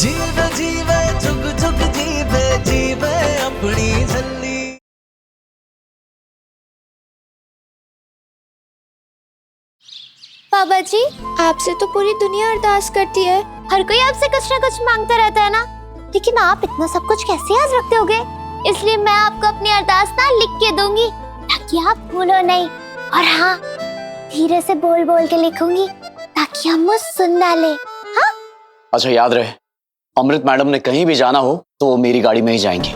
जीवे जीवे जुग जुग जीवे जीवे अपनी झल्ली। बाबा जी, आपसे तो पूरी दुनिया अरदास करती है, हर कोई आपसे कुछ ना कुछ मांगता रहता है ना, लेकिन आप इतना सब कुछ कैसे याद रखते होगे? इसलिए मैं आपको अपनी अरदास ना लिख के दूंगी ताकि आप भूलो नहीं। और हाँ, धीरे से बोल बोल के लिखूंगी ताकि हम वो सुन ना ले। हाँ? अच्छा याद रहे, अमृत मैडम ने कहीं भी जाना हो तो वो मेरी गाड़ी में ही जाएंगी।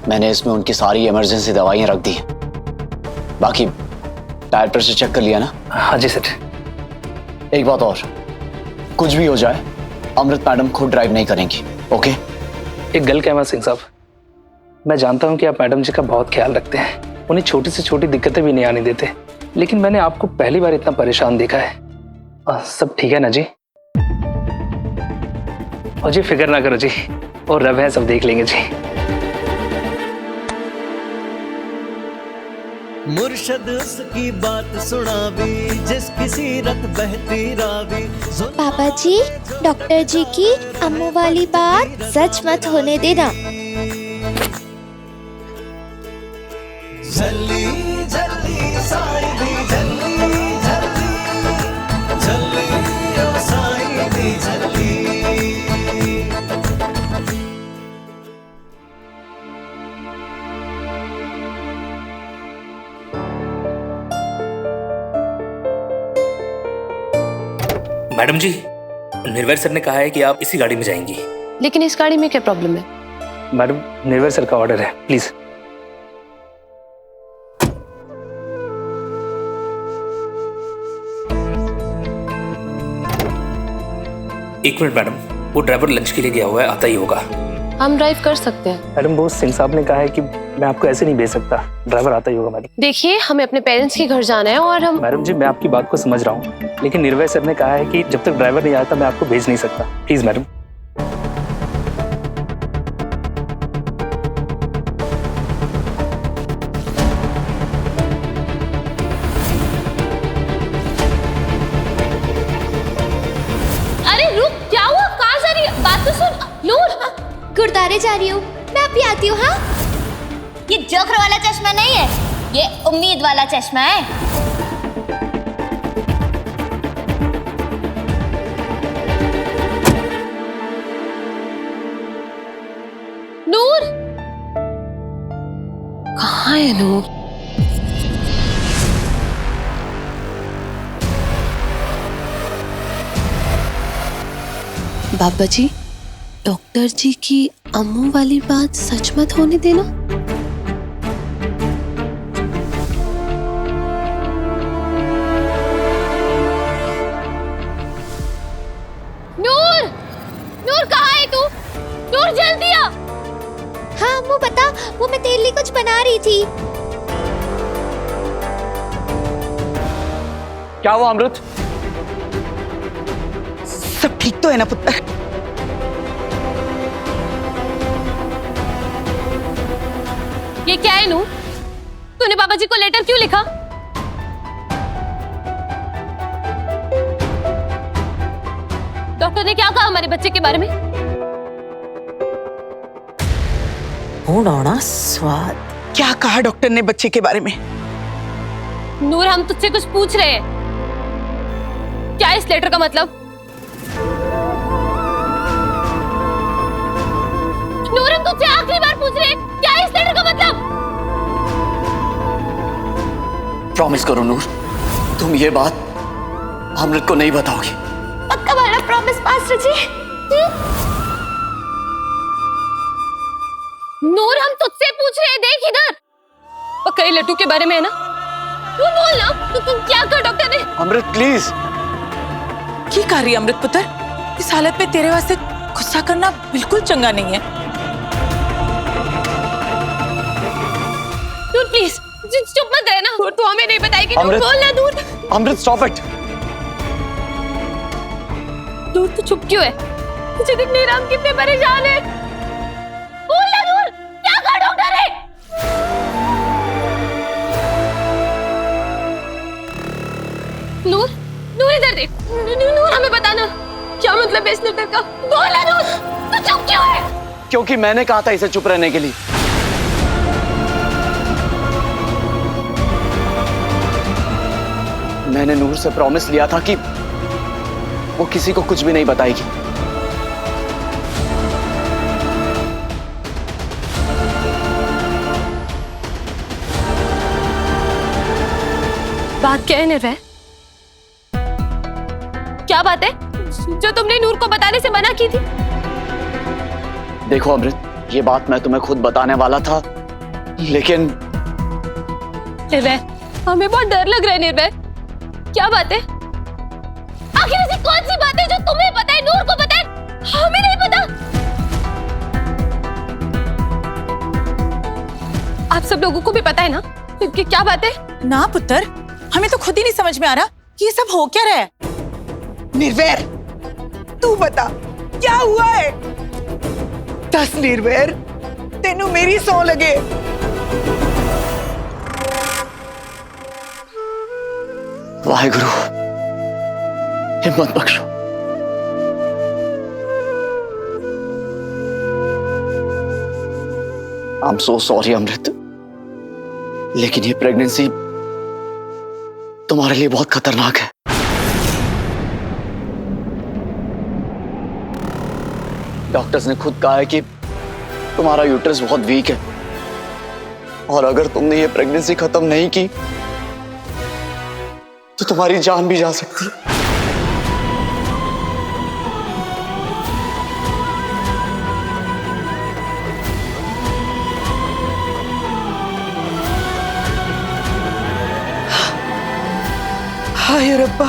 मैंने इसमें उनकी सारी इमरजेंसी दवाइयां रख दी हैं। बाकी टायर प्रेशर चेक कर लिया ना? हाँ जी सर। एक बात और, कुछ भी हो जाए अमृत मैडम खुद ड्राइव नहीं करेंगी, ओके? एक गल कहमा सिंह साहब, मैं जानता हूं कि आप मैडम जी का बहुत ख्याल रखते हैं, उन्हें छोटी से छोटी दिक्कतें भी नहीं आने देते, लेकिन मैंने आपको पहली बार इतना परेशान देखा है। सब ठीक है ना जी? और जी फिक्र ना करो जी, और रब है, सब देख लेंगे जी। मुर्शद उसकी बात सुनावी जिसकी सीरत बहती रावी। पापा जी, डॉक्टर जी की अम्मू वाली बात सच मत होने देना। झल्ली झल्ली साई दी झल्ली झल्ली झल्ली ओ साई दी झल्ली। मैडम जी, निर्वैर सर ने कहा है कि आप इसी गाड़ी में जाएंगी। लेकिन इस गाड़ी में क्या प्रॉब्लम है? मैडम, निर्वैर सर का ऑर्डर है, प्लीज। एक मिनट मैडम, वो ड्राइवर लंच के लिए गया हुआ है, आता ही होगा। हम ड्राइव कर सकते हैं। मैडम, वो सिंह साहब ने कहा है कि मैं आपको ऐसे नहीं भेज सकता, ड्राइवर आता ही होगा। मैडम देखिए, हमें अपने पेरेंट्स के घर जाना है और हम। मैडम जी, मैं आपकी बात को समझ रहा हूँ, लेकिन निर्भय सर ने कहा है कि जब तक ड्राइवर नहीं आता मैं आपको भेज नहीं सकता। Please madam. अरे रुक, क्या हुआ? कहाँ जा रही है? बात तो सुन। नूर, गुरुद्वारे जा रही हूँ, मैं अभी आती हूँ। हाँ? ये जोकर वाला चश्मा नहीं है, ये उम्मीद वाला चश्मा है। नूर कहाँ है? नूर बाबा जी, डॉक्टर जी की अम्मू वाली बात सच मत होने देना। नूर, नूर कहाँ है तू? नूर जल्दी आ। हाँ अम्मू बता, वो मैं तेरे लिए कुछ बना रही थी। क्या हुआ अमृत? सब ठीक तो है ना पुत्र? ये क्या है नूर? तूने बाबा जी को लेटर क्यों लिखा? डॉक्टर ने क्या कहा हमारे बच्चे के बारे में? होना स्वाद। क्या कहा डॉक्टर ने बच्चे के बारे में? नूर, हम तुझसे कुछ पूछ रहे हैं। क्या है इस लेटर का मतलब? नूर, हम तुझसे आखिरी बार पूछ रहे हैं, क्या है इस लेटर का मतलब? प्रॉमिस करो नूर, तुम ये बात अमृत को नहीं बताओगी। पक्का वाला प्रॉमिस मास्टर जी। नूर, हम तुझसे पूछ रहे हैं, देख इधर। पक्का ये लट्टू के बारे में है ना? तू बोल ना, तुम क्या कहा डॉक्टर ने? अमृत प्लीज। की कर रही अमृत पुत्र? इस हालत में तेरे वास्ते गुस्सा करना बिल्कुल चंगा नहीं है। नूर प्लीज चुप मत रहना। नूर, तू हमें नहीं बताएगी। नूर बोल ना। नूर, अमृत स्टॉप इट। नूर तू चुप क्यों है? तुझे दिख नहीं रहा हम कितने परेशान हैं? बोल ना नूर, क्या कहा डॉक्टर ने? नूर, नूर इधर देख। नूर हमें बताना क्या मतलब है इस लेटर का? बोल ना नूर। क्योंकि मैंने कहा था इसे चुप रहने के लिए। मैंने नूर से प्रॉमिस लिया था कि वो किसी को कुछ भी नहीं बताएगी। बात क्या है निर्भय? क्या बात है जो तुमने नूर को बताने से मना की थी? देखो अमृत, ये बात मैं तुम्हें खुद बताने वाला था, लेकिन निर्भय, हमें बहुत डर लग रहा है। निर्भय, क्या बात है? आखिर ऐसी कौन सी बात है जो तुम्हें पता है, नूर को पता है, हमें नहीं पता? आप सब लोगों को भी पता है ना कि क्या बात है? ना पुत्र, हमें तो खुद ही नहीं समझ में आ रहा कि ये सब हो क्या रहा है। निर्वैर, तू बता क्या हुआ है? दस निर्वैर, तेनू मेरी सौ लगे। वाहेगुरु, हिम्मत बख्शो। आई एम सो सॉरी अमृत, लेकिन ये प्रेगनेंसी तुम्हारे लिए बहुत खतरनाक है। डॉक्टर्स ने खुद कहा है कि तुम्हारा यूट्रस बहुत वीक है, और अगर तुमने ये प्रेगनेंसी खत्म नहीं की तो तुम्हारी जान भी जा सकती है। हाय रब्बा,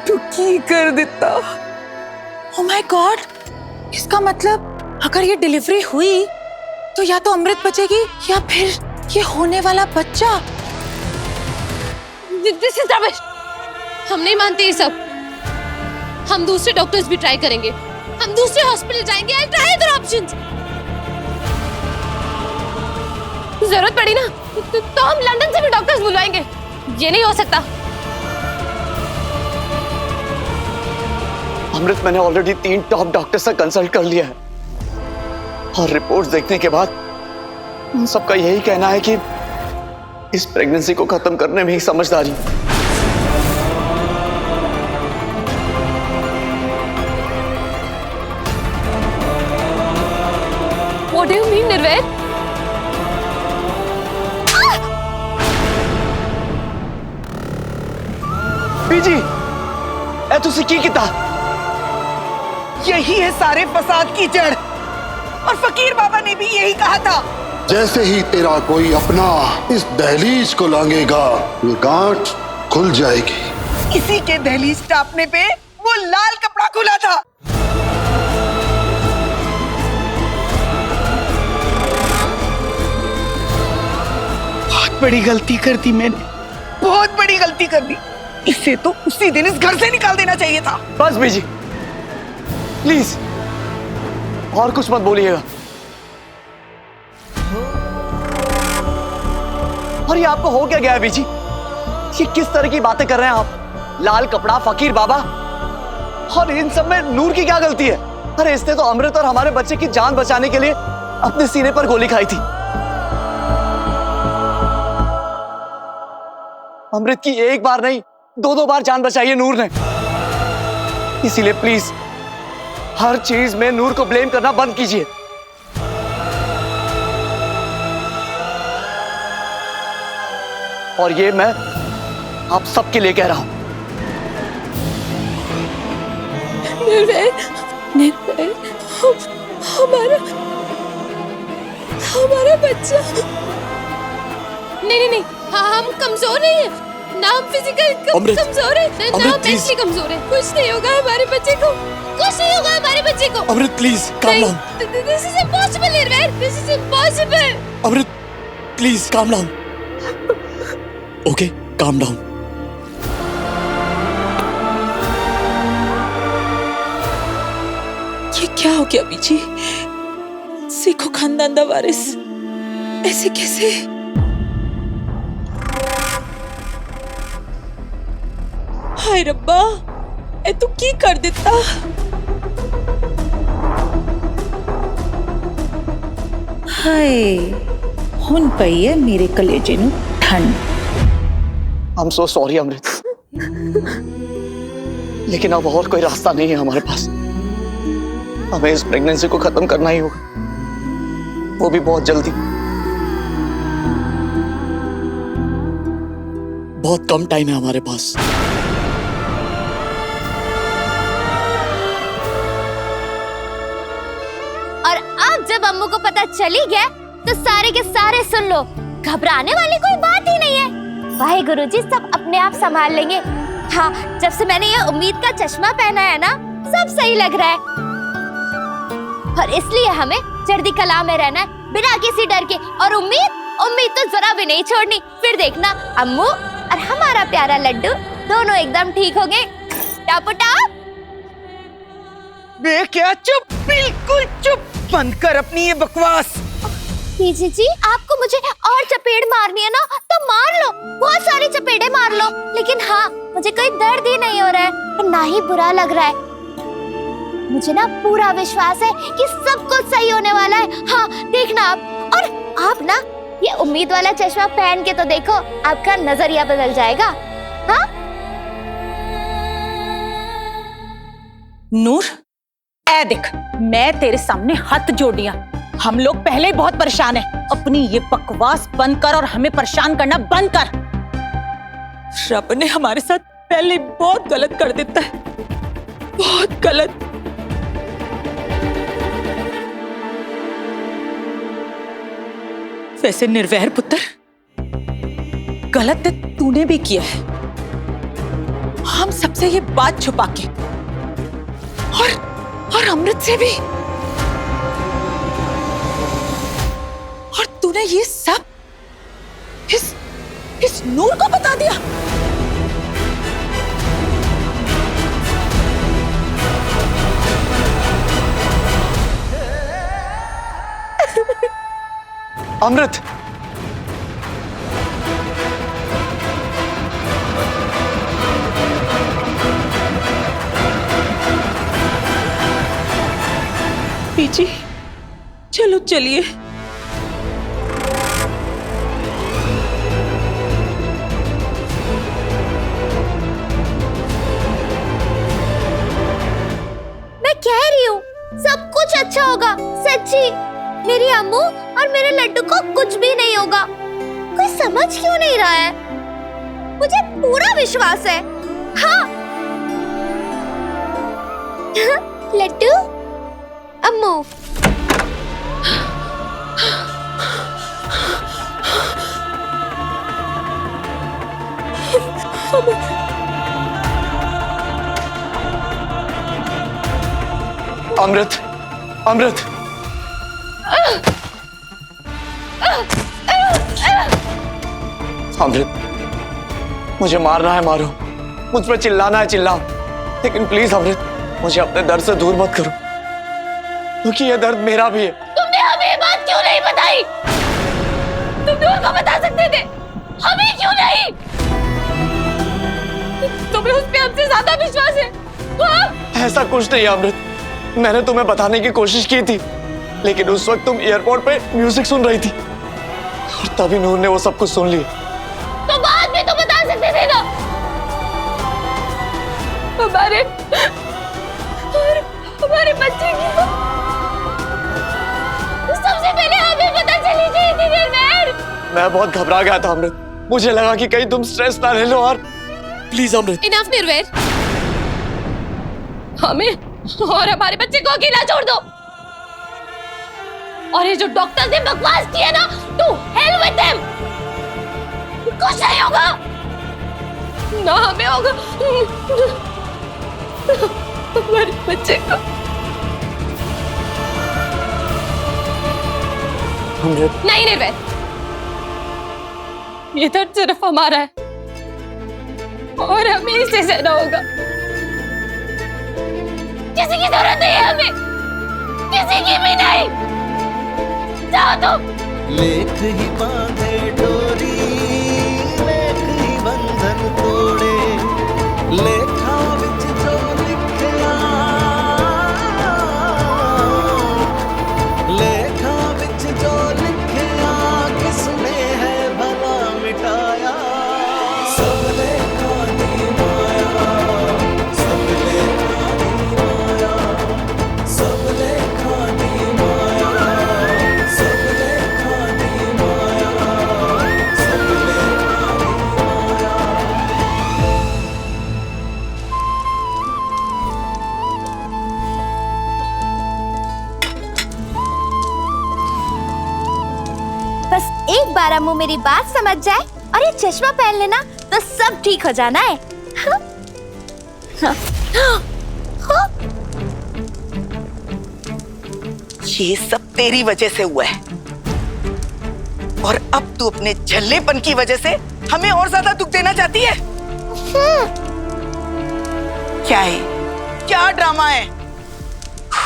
तू की कर देता। ओह माय गॉड, इसका मतलब अगर ये डिलीवरी हुई तो या तो अमृत बचेगी या फिर ये होने वाला बच्चा। This is rubbish. हम नहीं मानते ये सब। हम दूसरे डॉक्टर्स भी ट्राई करेंगे, हम दूसरे हॉस्पिटल जाएंगे। I try other options. जरूरत पड़ी ना तो हम लंदन से भी डॉक्टर्स बुलवाएंगे। ये नहीं हो सकता। अमृत, मैंने ऑलरेडी 3 टॉप डॉक्टर से कंसल्ट कर लिया है, और रिपोर्ट्स देखने के बाद उन सबका यही कहना है कि इस प्रेगनेंसी को खत्म करने में ही समझदारी। What do you mean, निर्वैर? बीजी, ए तुसी की किता? यही है सारे फसाद की जड़, और फकीर बाबा ने भी यही कहा था। जैसे ही तेरा कोई अपना इस दहलीज को लांघेगा, ये गांठ खुल जाएगी। इसी के दहलीज टापने पे वो लाल कपड़ा खुला था। बहुत बड़ी गलती कर दी मैंने, बहुत बड़ी गलती कर दी। इसे तो उसी दिन इस घर से निकाल देना चाहिए था। बस बीजी, प्लीज और कुछ मत बोलिएगा। और ये आपको हो क्या गया है बीजी? ये किस तरह की बातें कर रहे हैं आप? लाल कपड़ा, फकीर बाबा, और इन सब में नूर की क्या गलती है? अरे इसने तो अमृत और हमारे बच्चे की जान बचाने के लिए अपने सीने पर गोली खाई थी। अमृत की एक बार नहीं, 2-2 बार जान बचाई है नूर ने। इसीलिए प्लीज हर चीज में नूर को ब्लेम करना बंद कीजिए। और ये मैं आप सबके लिए कह रहा हूं। निर्वैर, निर्वैर, हमारा बच्चा। नहीं, हम कमजोर नहीं है ना, हम फिजिकल कमजोर है ना, हम मेंटली कमजोर है। कुछ नहीं होगा हमारे बच्चे को, कुछ नहीं होगा हमारे बच्चे को। Amrit please calm down. This is impossible Nirvair, this is impossible. Amrit please calm down. Okay, calm down. ये क्या हो गया बीजी? सिखो खानदान दा वारिस ऐसे कैसे? हाय रब्बा, ए तू की कर दिता? हाय हुन पई है मेरे कलेजे नु ठंड। आई एम सो सॉरी अमृत, लेकिन अब और कोई रास्ता नहीं है हमारे पास। हमें इस प्रेगनेंसी को खत्म करना ही होगा, वो भी बहुत जल्दी। बहुत कम टाइम है हमारे पास। और अब जब अम्मू को पता चली गया तो सारे के सारे सुन लो, घबराने वाली कोई बात ही नहीं है। वाहे गुरुजी, सब अपने आप संभाल लेंगे। हाँ, जब से मैंने ये उम्मीद का चश्मा पहना है ना, सब सही लग रहा है। और इसलिए हमें चढ़ती कला में रहना है बिना किसी डर के। और उम्मीद तो जरा भी नहीं छोड़नी। फिर देखना अम्मू और हमारा प्यारा लड्डू दोनों एकदम ठीक हो गए। टाप बे क्या चुप, बिल्कुल चुप, बंद कर अपनी ये बकवास। पीजी जी, आपको मुझे और चपेट मारनी है ना तो मार लो, बहुत सारी चपेटें मार लो। लेकिन हाँ, मुझे कोई दर्द ही नहीं हो रहा है और ना ही बुरा लग रहा है। मुझे ना पूरा विश्वास है कि सब कुछ सही होने वाला है। हाँ देखना आप। और आप ना ये उम्मीद वाला चश्मा पहन के तो देखो, आपका नजरिया बदल जाएगा। हाँ नूर, ए देख, मैं तेरे सामने हाथ जोड़ दिया। हम लोग पहले ही बहुत परेशान हैं। अपनी ये बकवास बंद कर और हमें परेशान करना बंद कर। रब ने हमारे साथ पहले बहुत गलत कर देता है, बहुत गलत। वैसे निर्वैर पुत्र, गलत तूने भी किया है। हम सबसे ये बात छुपा के और अमृत से भी। और तूने ये सब इस नूर को बता दिया। अमृत, पीजी, चलो चलिए। मैं कह रही हूँ सब कुछ अच्छा होगा। सच्ची, मेरी अम्मू और मेरे लड्डू को कुछ भी नहीं होगा। कोई समझ क्यों नहीं रहा है? मुझे पूरा विश्वास है। हाँ लड्डू, अम्मू, अमृत, अमृत, अमृत, मुझे मारना है मारो, मुझ पर चिल्लाना है चिल्लाओ, लेकिन प्लीज अमृत, मुझे अपने दर्द से दूर मत करो, क्योंकि ये दर्द मेरा भी है। तुमने हमें ये बात क्यों नहीं बताई? तुम नूर को बता सकते थे, हमें क्यों नहीं? तुम्हें उस पे हमसे ज्यादा विश्वास है। हाँ? ऐसा कुछ नहीं अमृत, मैंने तुम्हें बताने की कोशिश की थी, लेकिन उस वक्त तुम एयरपोर्ट पे म्यूजिक सुन रही थी और तभी नूर ने वो सब कुछ सुन लिया। तो बाद में तो बता सकते थे ना। हमारे बच्चे की तो सबसे पहले हमें पता चली चाहिए थी निर्वैर। मैं बहुत घबरा गया था अमृत, मुझे लगा कि कहीं तुम स्ट्रेस ना ले लो। और प्लीज अमृत। इनफ निर्वैर, हमें और हमारे बच्चे को अकेला छोड़ दो। और ये जो डॉक्टर ने बकवास किया ना, टू हेल विद देम। कुछ नहीं होगा ना, हमें होगा हमारे बच्चे को। नहीं निर्वैर, ये दर्द सिर्फ हमारा है और हमें इसे सहना होगा। किसी की जरूरत नहीं है हमें, किसी की भी नहीं। जाओ तुम। लेख ही बांधे डोरी, लेख ही बंधन तोड़े, लेखा विच जो लिखया, लेखा विच जो एक बार अम्मू मेरी बात समझ जाए और ये चश्मा पहन लेना तो सब ठीक हो जाना है। हाँ? हाँ? हाँ? ये सब तेरी वजह से हुआ है और अब तू अपने झल्लेपन की वजह से हमें और ज्यादा दुख देना चाहती है। क्या है, क्या ड्रामा है?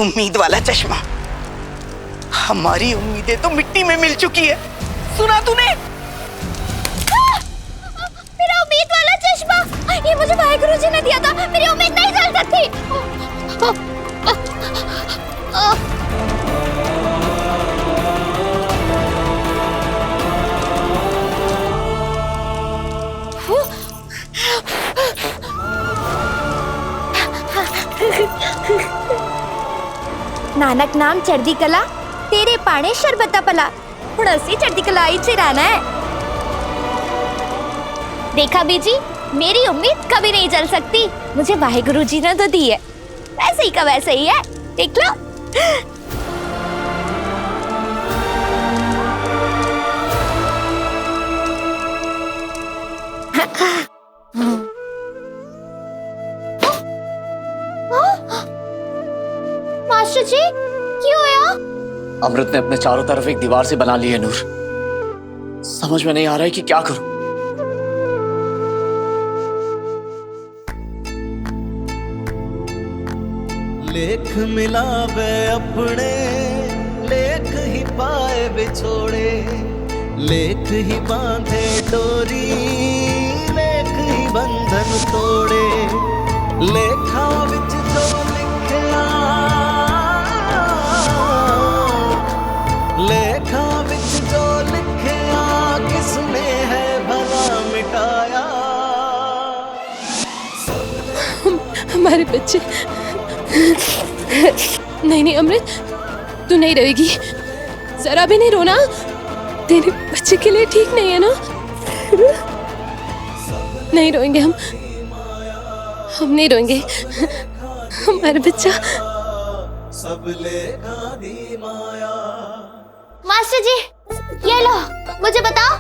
उम्मीद वाला चश्मा, हमारी उम्मीदें तो मिट्टी में मिल चुकी है। सुना तूने? मेरा उम्मीद वाला चश्मा, ये मुझे वाहेगुरु जी ने दिया था। मेरी उम्मीद नहीं जल सकती। नानक नाम चढ़दी कला, तेरे पाने शरबता पला। हुड़सी चढ़दी कला ही चिराना है। देखा बीजी, मेरी उम्मीद कभी नहीं जल सकती। मुझे वाहेगुरु जी ने तो दी है, वैसे ही का वैसे ही है। देख लो। मास्टर जी, क्यों होया? अमृत ने अपने चारों तरफ एक दीवार से बना ली है नूर। समझ में नहीं आ रहा है कि क्या करूं। लेख मिलावे अपने, लेख ही पाए बिछोड़े, लेख ही बांधे डोरी, लेख ही बंधन तोड़े। लेखा विच जो लिखया, लेखा विच जो लिखया, किसने है भला मिटाया। हमारे बच्चे। नहीं नहीं अमृत, तू नहीं रहेगी, जरा भी नहीं रोना। तेरे बच्चे के लिए ठीक नहीं है ना? नहीं रोएंगे हम नहीं रोएंगे। हमारा बच्चा। मास्टर जी, ये लो, मुझे बताओ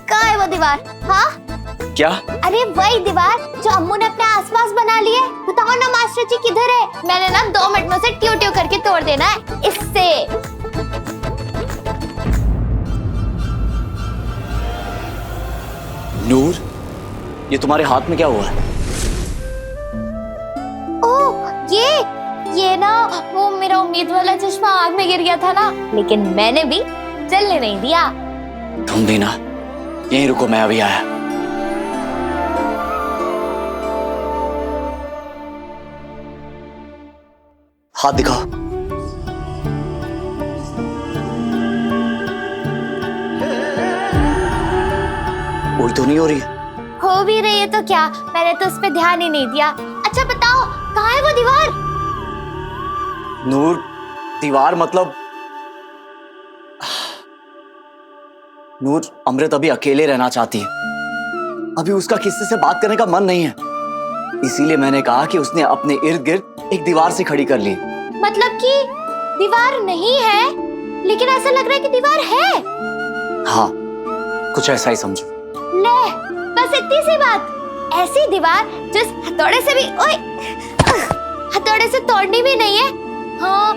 कहाँ है वो दीवार? हाँ? क्या? अरे वही दीवार जो अम्मू ने अपने आसपास बना ली है। बताओ ना मास्टर जी, किधर है? मैंने ना 2 मिनट में उसे ट्यू ट्यू करके तोड़ देना है इससे। नूर, ये तुम्हारे हाथ में क्या हुआ है? ओह, ये ना वो मेरा उम्मीद वाला चश्मा आग में गिर गया था ना, लेकिन मैंने भी जलने नहीं दिया। तुम भी ना, यहीं रुको, मैं अभी आया। हाथ दिखाओ। उल्टी तो नहीं हो रही है? हो भी रही है तो क्या, मैंने तो उस पे ध्यान ही नहीं दिया। अच्छा बताओ, कहाँ है वो दीवार? नूर, दीवार मतलब नूर, अमृत अभी अकेले रहना चाहती है। अभी उसका किसी से बात करने का मन नहीं है, इसीलिए मैंने कहा कि उसने अपने इर्द गिर्द एक दीवार से खड़ी कर ली। मतलब कि दीवार नहीं है, लेकिन ऐसा लग रहा है कि दीवार है। हाँ, कुछ ऐसा ही समझो। ले, बस इतनी सी बात। ऐसी दीवार जिस हथौड़े से भी, ओए, हथौड़े से तोड़नी भी नहीं है। हाँ,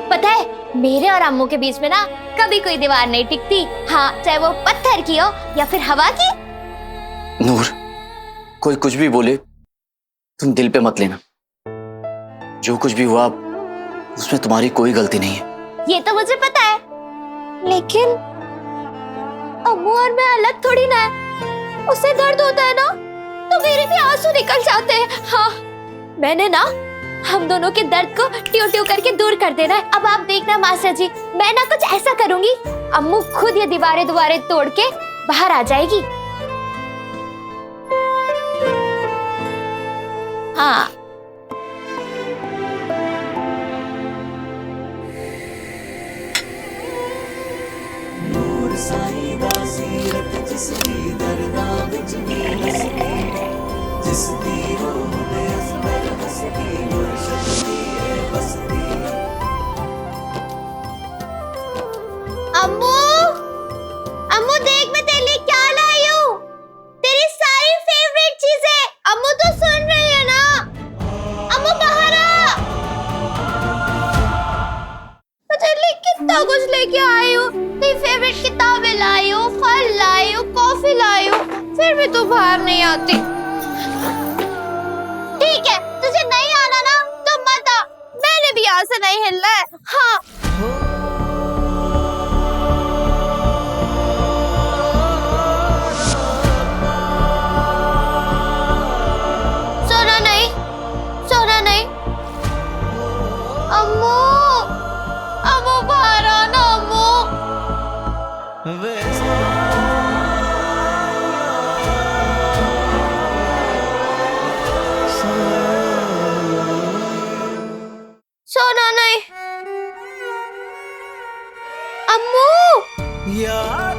पता है, मेरे और अम्मू के बीच में ना कभी कोई दीवार नहीं टिकती। हाँ, चाहे वो पत्थर की हो या फिर हवा की। नूर, कोई कुछ भी बोले तुम दिल पे मत लेना। जो कुछ भी हुआ उसमें तुम्हारी कोई गलती नहीं है। ये तो मुझे पता है, लेकिन अम्मू और मैं अलग थोड़ी ना है। उसे दर्द होता है ना, तो मेरे भी आंसू निकल जाते हैं। हाँ, मैंने ना हम दोनों के दर्द को ट्यू ट्यू करके दूर कर देना है। अब आप देखना मास्टर जी, मैं ना कुछ ऐसा करूंगी, अम्मू खुद ये दीवारें तोड़ के बाहर आ जाएगी। हाँ, अम्मू, इतना कुछ लेके आई हूँ, तेरी फेवरेट किताबें लाई हूँ, फल लाई हूँ, कॉफी लाई हूँ, फिर भी तू बाहर नहीं आती। ठीक है, तुझे नहीं आना ना तो मत आ, मैंने भी यहाँ से नहीं हिलना है। हाँ सोना नहीं, सोना नहीं। अम्मू, अम्मू बाहर आना अम्मू। सोना नहीं। अम्मू यार